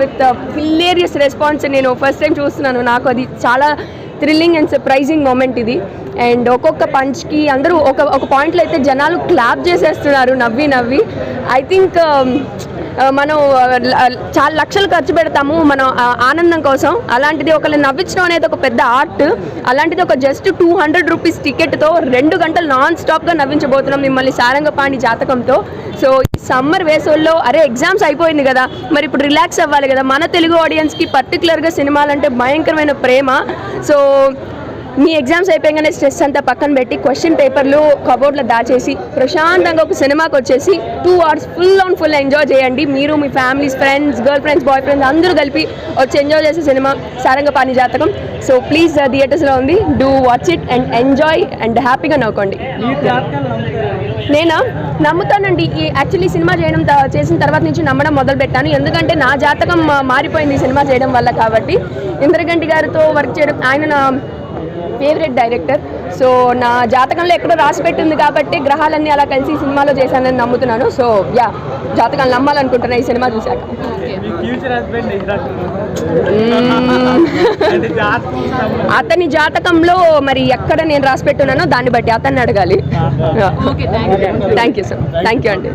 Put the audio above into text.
With hilarious response నేను first time చూస్తున్నాను. నాకు అది చాలా థ్రిల్లింగ్ అండ్ సర్ప్రైజింగ్ మూమెంట్ ఇది. అండ్ ఒక్కొక్క పంచ్కి అందరూ ఒక పాయింట్లో అయితే జనాలు క్లాప్ చేసేస్తున్నారు నవ్వి. ఐ థింక్ మనం చాలా లక్షలు ఖర్చు పెడతాము మనం ఆనందం కోసం. అలాంటిది ఒకళ్ళని నవ్వించడం అనేది ఒక పెద్ద ఆర్ట్. అలాంటిది ఒక జస్ట్ 200 రూపీస్ టికెట్తో 2 గంటలు నాన్ స్టాప్గా నవ్వించబోతున్నాం మిమ్మల్ని సారంగపాణి జాతకంతో. సో ఈ సమ్మర్ వేసవిలో ఎగ్జామ్స్ అయిపోయింది కదా, మరి ఇప్పుడు రిలాక్స్ అవ్వాలి కదా. మన తెలుగు ఆడియన్స్కి పర్టికులర్గా సినిమాలంటే భయంకరమైన ప్రేమ. సో మీ ఎగ్జామ్స్ అయిపోయాగానే స్ట్రెస్ అంతా పక్కన పెట్టి క్వశ్చన్ పేపర్లు కబోర్డ్లో దాచేసి ప్రశాంతంగా ఒక సినిమాకి వచ్చేసి 2 hours ఫుల్ ఎంజాయ్ చేయండి. మీరు మీ families, friends, girl friends, boy friends అందరూ కలిపి వచ్చి ఎంజాయ్ చేసే సినిమా సారంగపాణి జాతకం. సో ప్లీజ్ థియేటర్స్లో ఉంది, do watch it and enjoy and హ్యాపీగా నవ్వుకోండి. నేనా నమ్ముతానండి. యాక్చువల్లీ సినిమా చేసిన తర్వాత నుంచి నమ్మడం మొదలుపెట్టాను. ఎందుకంటే నా జాతకం మారిపోయింది ఈ సినిమా చేయడం వల్ల. కాబట్టి ఇంద్రగంటి గారితో వర్క్ చేయడం, ఆయన నా ఫేవరెట్ డైరెక్టర్. సో నా జాతకంలో ఎక్కడో రాసి పెట్టింది కాబట్టి గ్రహాలన్నీ అలా కలిసి సినిమాలో చేశానని నమ్ముతున్నాను. సో జాతకాలు నమ్మాలనుకుంటున్నా ఈ సినిమా చూశాక. అతని జాతకంలో మరి ఎక్కడ నేను రాసి పెట్టున్నానో దాన్ని బట్టి అతన్ని అడగాలి. Thank you sir, thank you అండి.